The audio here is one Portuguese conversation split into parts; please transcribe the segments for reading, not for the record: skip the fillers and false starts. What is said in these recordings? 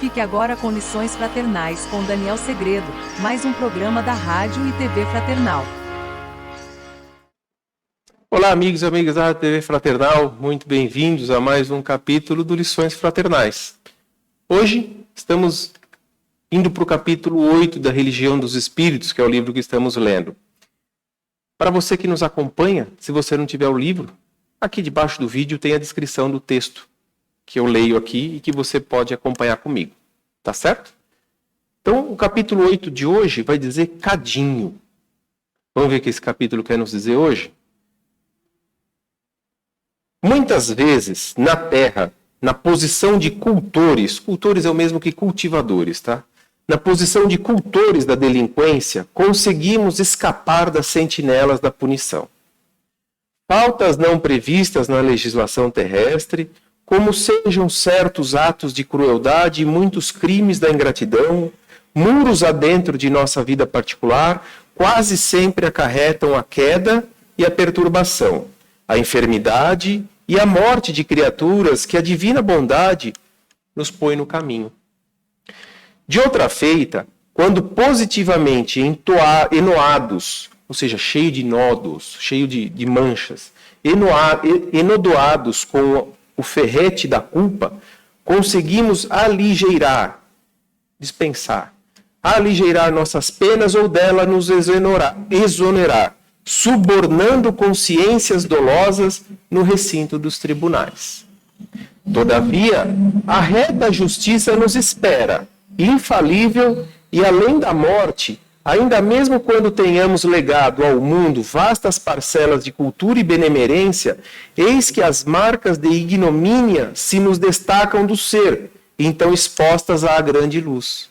Fique agora com Lições Fraternais com Daniel Segredo, mais um programa da Rádio e TV Fraternal. Olá, amigos e amigas da TV Fraternal, muito bem-vindos a mais um capítulo do Lições Fraternais. Hoje estamos indo para o capítulo 8 da Religião dos Espíritos, que é o livro que estamos lendo. Para você que nos acompanha, se você não tiver o livro, aqui debaixo do vídeo tem a descrição do texto que eu leio aqui e que você pode acompanhar comigo. Tá certo? Então, o capítulo 8 de hoje vai dizer cadinho. Vamos ver o que esse capítulo quer nos dizer hoje? Muitas vezes, na Terra, na posição de cultores é o mesmo que cultivadores, tá? Na posição de cultores da delinquência, conseguimos escapar das sentinelas da punição. Faltas não previstas na legislação terrestre, como sejam certos atos de crueldade e muitos crimes da ingratidão, muros adentro de nossa vida particular, quase sempre acarretam a queda e a perturbação, a enfermidade e a morte de criaturas que a divina bondade nos põe no caminho. De outra feita, quando positivamente enoados, ou seja, cheio de nódulos, cheio de manchas, enodoados com o ferrete da culpa, conseguimos aligeirar, dispensar, aligeirar nossas penas ou dela nos exonerar, subornando consciências dolosas no recinto dos tribunais. Todavia, a reta justiça nos espera, infalível e além da morte, ainda mesmo quando tenhamos legado ao mundo vastas parcelas de cultura e benemerência, eis que as marcas de ignomínia se nos destacam do ser, então expostas à grande luz.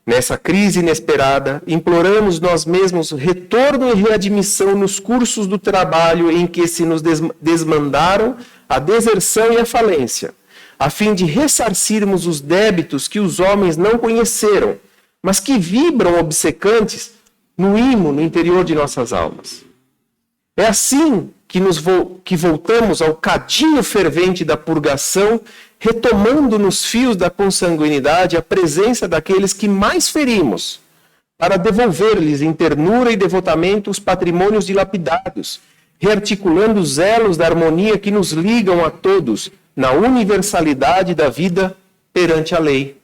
Nessa crise inesperada, imploramos nós mesmos retorno e readmissão nos cursos do trabalho em que se nos desmandaram a deserção e a falência, a fim de ressarcirmos os débitos que os homens não conheceram, mas que vibram obcecantes no imo no interior de nossas almas. É assim que voltamos ao cadinho fervente da purgação, retomando nos fios da consanguinidade a presença daqueles que mais ferimos, para devolver-lhes em ternura e devotamento os patrimônios dilapidados, rearticulando os elos da harmonia que nos ligam a todos na universalidade da vida perante a lei.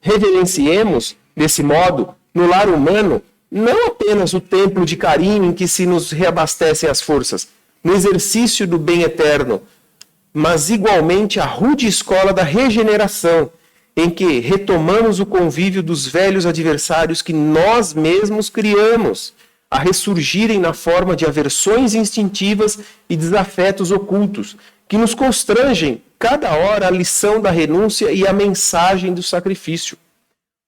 Reverenciemos, desse modo, no lar humano, não apenas o templo de carinho em que se nos reabastecem as forças, no exercício do bem eterno, mas igualmente a rude escola da regeneração, em que retomamos o convívio dos velhos adversários que nós mesmos criamos, a ressurgirem na forma de aversões instintivas e desafetos ocultos, que nos constrangem cada hora a lição da renúncia e a mensagem do sacrifício.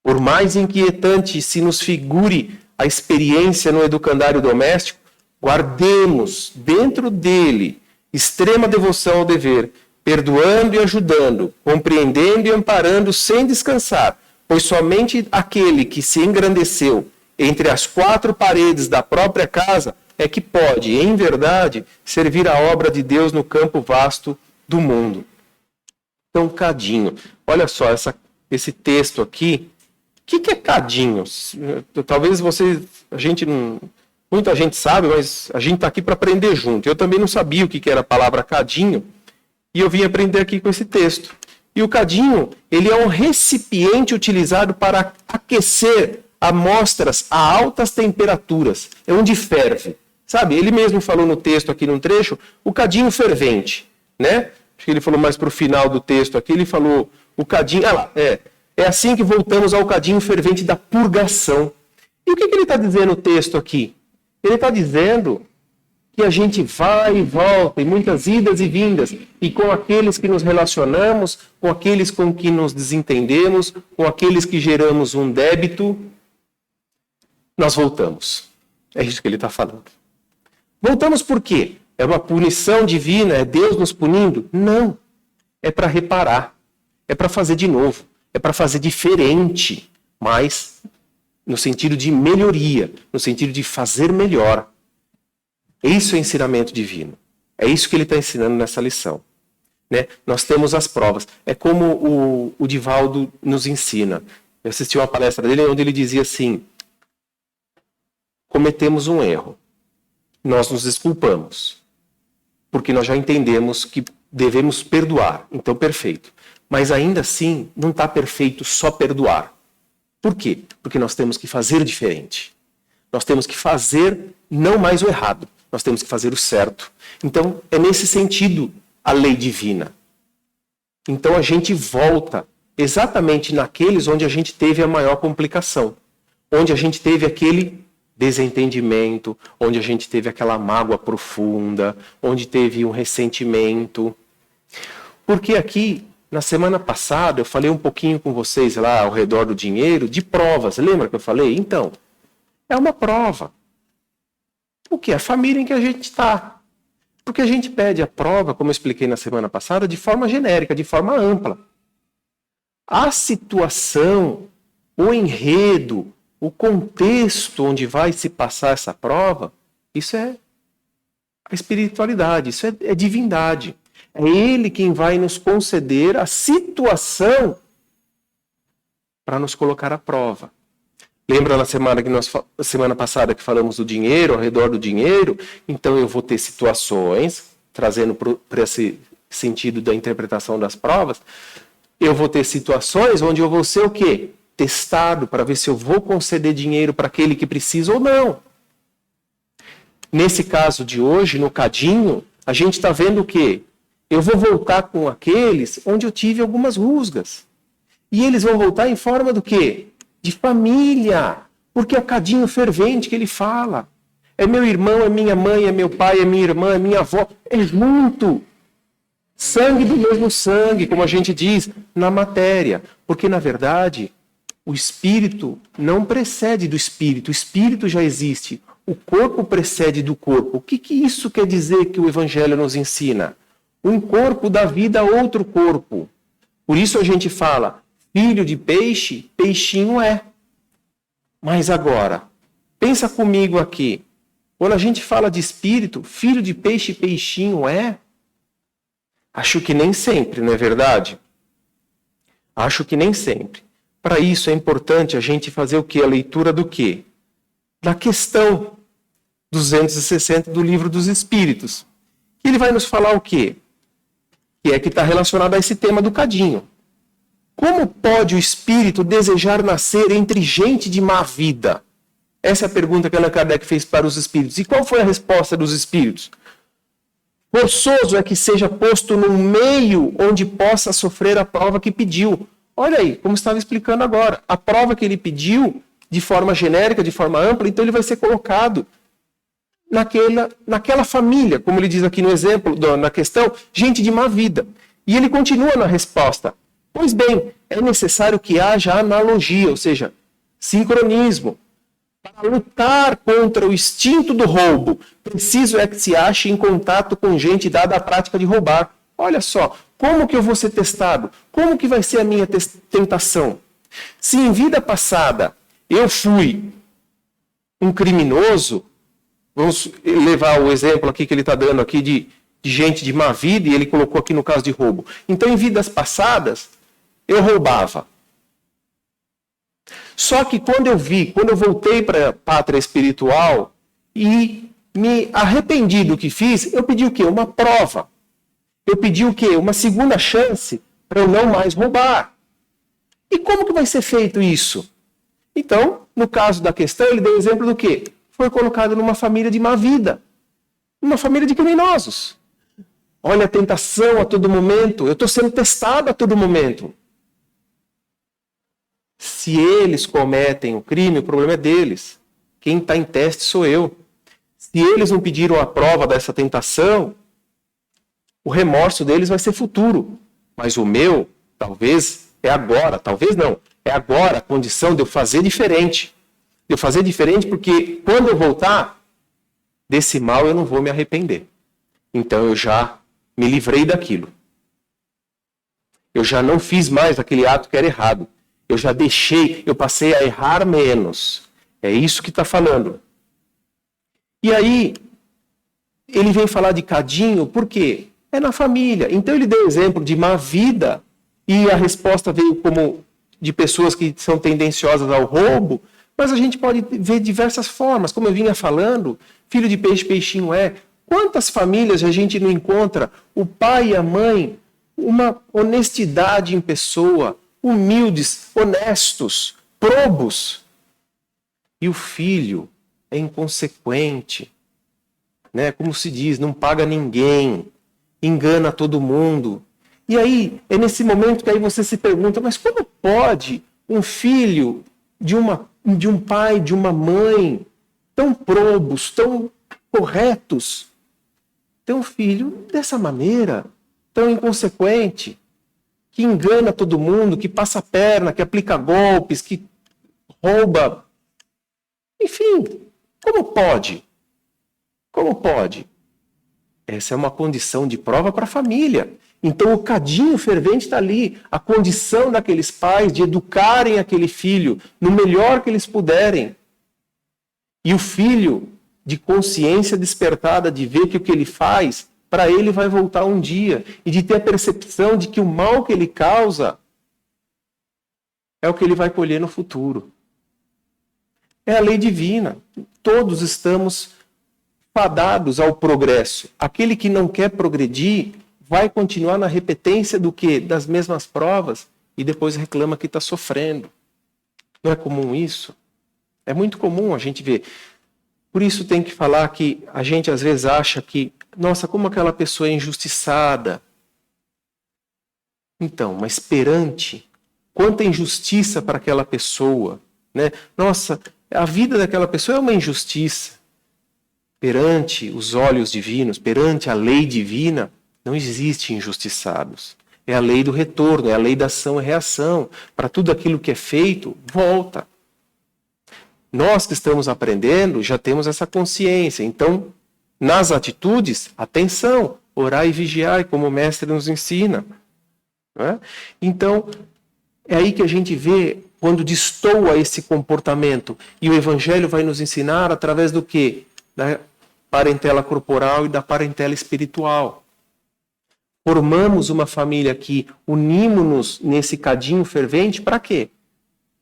Por mais inquietante se nos figure a experiência no educandário doméstico, guardemos dentro dele extrema devoção ao dever, perdoando e ajudando, compreendendo e amparando sem descansar, pois somente aquele que se engrandeceu entre as quatro paredes da própria casa é que pode, em verdade, servir a obra de Deus no campo vasto do mundo. Então, cadinho. Olha só, esse texto aqui. O que é cadinho? Talvez muita gente sabe, mas a gente está aqui para aprender junto. Eu também não sabia o que era a palavra cadinho, e eu vim aprender aqui com esse texto. E o cadinho, ele é um recipiente utilizado para aquecer amostras a altas temperaturas. É onde ferve. Sabe, ele mesmo falou no texto aqui num trecho, o cadinho fervente, né? Acho que ele falou mais para o final do texto aqui, ele falou o cadinho... É assim que voltamos ao cadinho fervente da purgação. E o que ele está dizendo no texto aqui? Ele está dizendo que a gente vai e volta, e muitas idas e vindas, e com aqueles que nos relacionamos, com aqueles com que nos desentendemos, com aqueles que geramos um débito, nós voltamos. É isso que ele está falando. Voltamos por quê? É uma punição divina? É Deus nos punindo? Não. É para reparar. É para fazer de novo. É para fazer diferente. Mas no sentido de melhoria. No sentido de fazer melhor. Isso é ensinamento divino. É isso que ele está ensinando nessa lição. né? Nós temos as provas. É como o Divaldo nos ensina. Eu assisti uma palestra dele onde ele dizia assim: cometemos um erro, nós nos desculpamos, porque nós já entendemos que devemos perdoar, então perfeito. Mas ainda assim, não está perfeito só perdoar. Por quê? Porque nós temos que fazer diferente. Nós temos que fazer não mais o errado, nós temos que fazer o certo. Então, é nesse sentido a lei divina. Então, a gente volta exatamente naqueles onde a gente teve a maior complicação, onde a gente teve aquele desentendimento, onde a gente teve aquela mágoa profunda, onde teve um ressentimento. Porque aqui, na semana passada, eu falei um pouquinho com vocês lá ao redor do dinheiro, de provas. Lembra que eu falei? Então, é uma prova. O que? A família em que a gente está. Porque a gente pede a prova, como eu expliquei na semana passada, de forma genérica, de forma ampla. A situação, o enredo, o contexto onde vai se passar essa prova, isso é a espiritualidade, isso é divindade. É Ele quem vai nos conceder a situação para nos colocar à prova. Lembra na semana passada que falamos do dinheiro, ao redor do dinheiro? Então eu vou ter situações, trazendo para esse sentido da interpretação das provas, eu vou ter situações onde eu vou ser o quê? Testado para ver se eu vou conceder dinheiro para aquele que precisa ou não. Nesse caso de hoje, no cadinho, a gente está vendo o quê? Eu vou voltar com aqueles onde eu tive algumas rusgas. E eles vão voltar em forma do quê? De família. Porque é o cadinho fervente que ele fala. É meu irmão, é minha mãe, é meu pai, é minha irmã, é minha avó. É junto. Sangue do mesmo sangue, como a gente diz, na matéria. Porque, na verdade, o espírito não precede do espírito. O espírito já existe. O corpo precede do corpo. O que isso quer dizer que o Evangelho nos ensina? Um corpo dá vida a outro corpo. Por isso a gente fala, filho de peixe, peixinho é. Mas agora, pensa comigo aqui. Quando a gente fala de espírito, filho de peixe, peixinho é? Acho que nem sempre, não é verdade? Acho que nem sempre. Para isso é importante a gente fazer o quê? A leitura do quê? Da questão 260 do Livro dos Espíritos. Ele vai nos falar o quê? Que é que está relacionado a esse tema do cadinho. Como pode o espírito desejar nascer entre gente de má vida? Essa é a pergunta que Allan Kardec fez para os espíritos. E qual foi a resposta dos espíritos? Forçoso é que seja posto num meio onde possa sofrer a prova que pediu. Olha aí, como estava explicando agora. A prova que ele pediu, de forma genérica, de forma ampla, então ele vai ser colocado naquela família, como ele diz aqui no exemplo, na questão, gente de má vida. E ele continua na resposta. Pois bem, é necessário que haja analogia, ou seja, sincronismo. Para lutar contra o instinto do roubo, preciso é que se ache em contato com gente dada à prática de roubar. Olha só, como que eu vou ser testado? Como que vai ser a minha tentação? Se em vida passada eu fui um criminoso, vamos levar o exemplo aqui que ele está dando aqui de gente de má vida, e ele colocou aqui no caso de roubo. Então, em vidas passadas, eu roubava. Só que quando eu voltei para a pátria espiritual e me arrependi do que fiz, eu pedi o quê? Uma prova. Eu pedi o quê? Uma segunda chance para eu não mais roubar. E como que vai ser feito isso? Então, no caso da questão, ele deu o exemplo do quê? Foi colocado numa família de má vida. Uma família de criminosos. Olha a tentação a todo momento. Eu estou sendo testado a todo momento. Se eles cometem o crime, o problema é deles. Quem está em teste sou eu. Se eles não pediram a prova dessa tentação, o remorso deles vai ser futuro. Mas o meu, talvez, é agora. Talvez não. É agora a condição de eu fazer diferente. De eu fazer diferente porque quando eu voltar, desse mal eu não vou me arrepender. Então eu já me livrei daquilo. Eu já não fiz mais aquele ato que era errado. Eu já deixei, eu passei a errar menos. É isso que está falando. E aí, ele vem falar de cadinho, por quê? É na família. Então ele deu exemplo de má vida e a resposta veio como de pessoas que são tendenciosas ao roubo, mas a gente pode ver diversas formas. Como eu vinha falando, filho de peixe, peixinho é. Quantas famílias a gente não encontra o pai e a mãe, uma honestidade em pessoa, humildes, honestos, probos. E o filho é inconsequente, né? Como se diz, não paga ninguém, engana todo mundo. E aí, é nesse momento que aí você se pergunta, mas como pode um filho de um pai, de uma mãe, tão probos, tão corretos, ter um filho dessa maneira, tão inconsequente, que engana todo mundo, que passa a perna, que aplica golpes, que rouba. Enfim, como pode? Como pode? Essa é uma condição de prova para a família. Então o cadinho fervente está ali, a condição daqueles pais de educarem aquele filho no melhor que eles puderem. E o filho, de consciência despertada, de ver que o que ele faz, para ele vai voltar um dia. E de ter a percepção de que o mal que ele causa é o que ele vai colher no futuro. É a lei divina. Todos estamos fadados ao progresso. Aquele que não quer progredir vai continuar na repetência do quê? Das mesmas provas e depois reclama que está sofrendo. Não é comum isso? É muito comum a gente ver. Por isso tem que falar que a gente às vezes acha que, nossa, como aquela pessoa é injustiçada. Então, mas perante quanta injustiça para aquela pessoa, né? Nossa, a vida daquela pessoa é uma injustiça. Perante os olhos divinos, perante a lei divina, não existe injustiçados. É a lei do retorno, é a lei da ação e reação. Para tudo aquilo que é feito, volta. Nós que estamos aprendendo, já temos essa consciência. Então, nas atitudes, atenção, orar e vigiar, como o mestre nos ensina. Não é? Então, é aí que a gente vê quando destoa esse comportamento. E o Evangelho vai nos ensinar através do quê? Da parentela corporal e da parentela espiritual. Formamos uma família aqui, unimos-nos nesse cadinho fervente, para quê?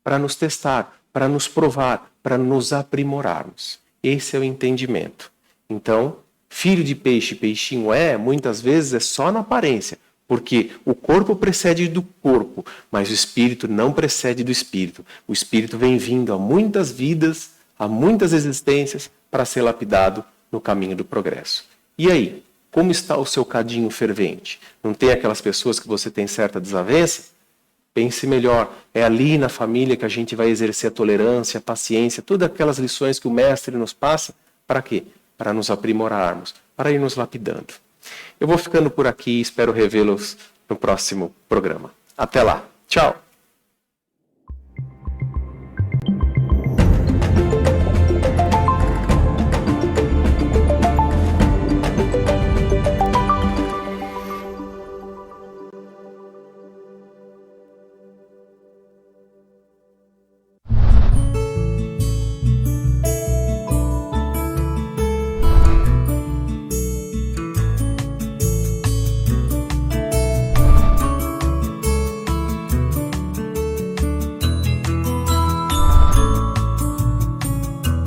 Para nos testar, para nos provar, para nos aprimorarmos. Esse é o entendimento. Então, filho de peixe, peixinho muitas vezes é só na aparência, porque o corpo precede do corpo, mas o espírito não precede do espírito. O espírito vem vindo a muitas vidas, a muitas existências, para ser lapidado no caminho do progresso. E aí? Como está o seu cadinho fervente? Não tem aquelas pessoas que você tem certa desavença? Pense melhor. É ali na família que a gente vai exercer a tolerância, a paciência, todas aquelas lições que o mestre nos passa. Para quê? Para nos aprimorarmos, para ir nos lapidando. Eu vou ficando por aqui e espero revê-los no próximo programa. Até lá. Tchau.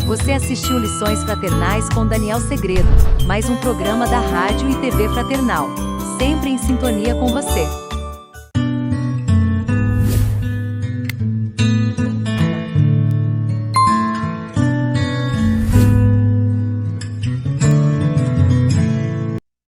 Você assistiu Lições Fraternais com Daniel Segredo, mais um programa da Rádio e TV Fraternal, sempre em sintonia com você.